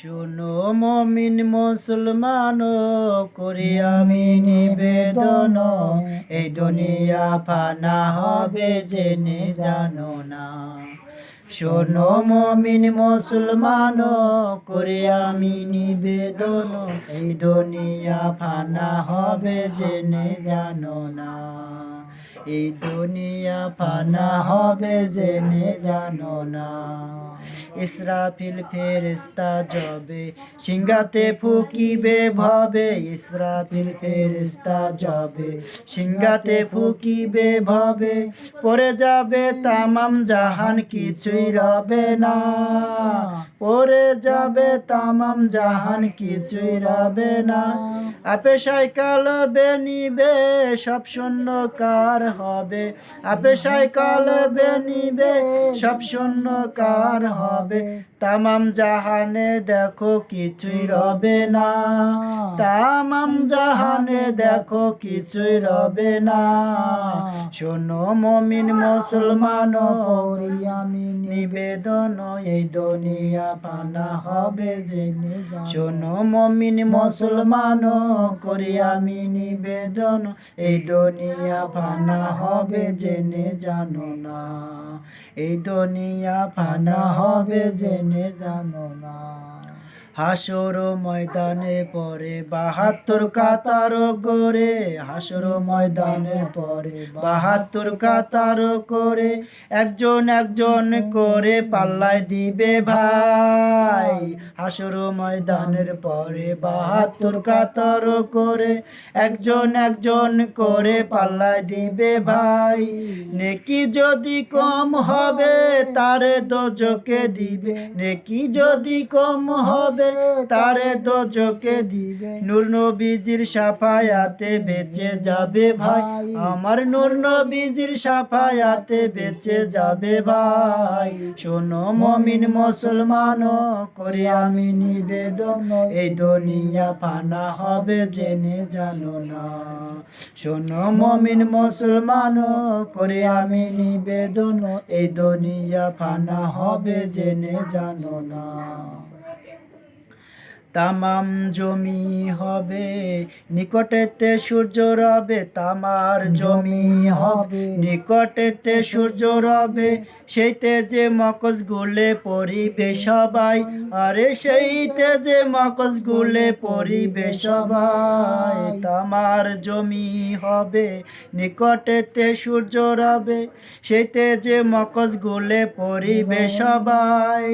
শোনো মমিন মুসলমান, করি আমি নিবেদন, এই দুনিয়া ফানা হবে জেনে জানো না। শোনো মমিন মুসলমান, করি আমি নিবেদন, এই দুনিয়া ফানা হবে জেনে জানো না। এই দুনিয়া ফানা হবে জেনে জানো না। ইসরাফিল ফেরেশতা যাবে সিংহাতে ফুকিবে ভবে, ইসরাফিল ফেরেশতা যাবে সিংহাতে ফুকিবে ভবে, পড়ে যাবে তামাম জাহান কিছুই রবে না, পড়ে যাবে তামাম জাহান কিছুই রবে না। আপে সাইকাল নিবে সব শূন্যকার হবে, আপে সাইকাল নিবে সব শূন্যকার হবে, তামাম জাহানে দেখো কিছুই রবে না, তামাম জাহানে দেখো কিছুই রবে না। শোনো মমিন মুসলমান, করি আমি নিবেদন, এই দুনিয়া ফানা হবে জেনে জানো। শোনো মমিন মুসলমান, করি আমি নিবেদন, এই দুনিয়া ফানা হবে জেনে জানো না। এই দুনিয়া ফানা হবে জেনে জানো না। হাসর ময়দানে পরে ৭২ কাতার করে, হাসর ময়দানে পরে ৭২ কাতার করে, একজন একজন করে পাল্লায় দিবে ভাই। হাসর ময়দানের পরে ৭২ কাতার করে, একজন একজন করে পাল্লায় দিবে ভাই। নেকি যদি কম হবে তারে দোজকে দিবে, নেকি যদি কম হবে তারে দোজকে দিবে। নূর নবীজির শাফায়াতে বেঁচে যাবে ভাই, আমার নূর নবীজির শাফায়াতে বেঁচে যাবে ভাই। শোনো মমিন মুসলমান, করি আমি নিবেদন, এই দুনিয়া ফানা হবে জেনে জানো না। শোনো মমিন মুসলমান, করি আমি নিবেদন, এই দুনিয়া ফানা হবে জেনে জানো না। তামাম জমি হবে নিকটেতে সূর্য রবে, তামার জমি হবে নিকটেতে সূর্য রবে, সেইতে যে মকস গুলে পরিবে সবাই, আরে সেইতে যে মকস গুলে পরিবে সবাই। তামার জমি হবে নিকটেতে সূর্য রবে, সেইতে যে মকস গুলে পরিবে সবাই।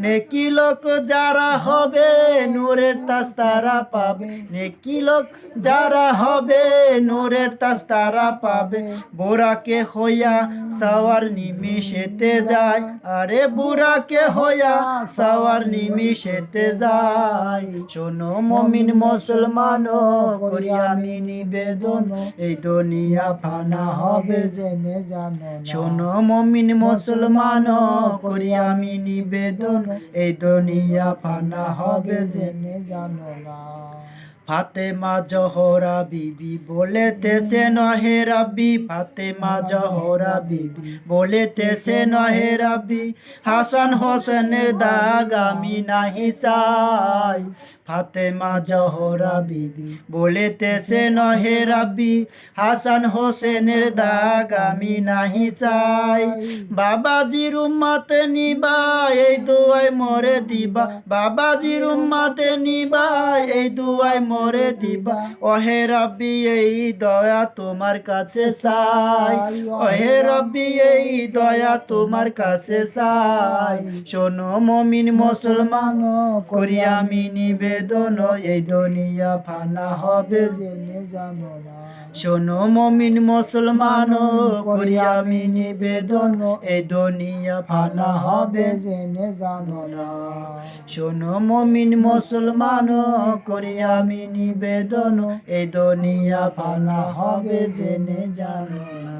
নেকি লোক যারা হবে নূরের তাজ তারা পাবে, নেকি লোক যারা হবে নূরের তাজ তারা পাবে। বুড়াকে হইয়া সাওয়ার নিমিষেতে যায়, আরে বুড়াকে হইয়া সাওয়ার নিমিষেতে যায়। শোনো মমিন মুসলমান, করি আমি নিবেদন, এই দুনিয়া ফানা হবে জেনে জানো না। শোনো মমিন মুসলমান, করি আমি নিবেদন, এই দুনিয়া ফানা হবে জেনে জানো না। ফাতেমা জহরা বিবি বলেতেছে নহে রাব্বি, ফাতেমা জহরা বিবি বলেতেছে নহে রাব্বি, হাসান হোসেনের দাগ আমি নাহি চাই। ফাতেমা জহরা বিবি বলেতেছে নহে রাব্বি, হাসান হোসেনের দাগ আমি নাহি চাই। বাবাজির উম্মতে নিবা এই দুয়ায় মরে দিবা, বাবাজির উম্মতে নিবা এই দুয়ায় মরে দিবা। ওহে রাব্বি এই দয়া তোমার কাছে চাই, ওহে রাব্বি এই দয়া তোমার কাছে চাই। শোনো মমিন মুসলমান, করি আমি নিবেদন, এই দুনিয়া ফানা হবে জেনে জানো না। শোনো মমিন মুসলমান, করি আমি নিবেদন, এই দুনিয়া ফানা হবে জেনে জানো না। শোনো মমিন মুসলমান, করি আমি নিবেদন, এই দুনিয়া ফানা হবে জেনে জানো না।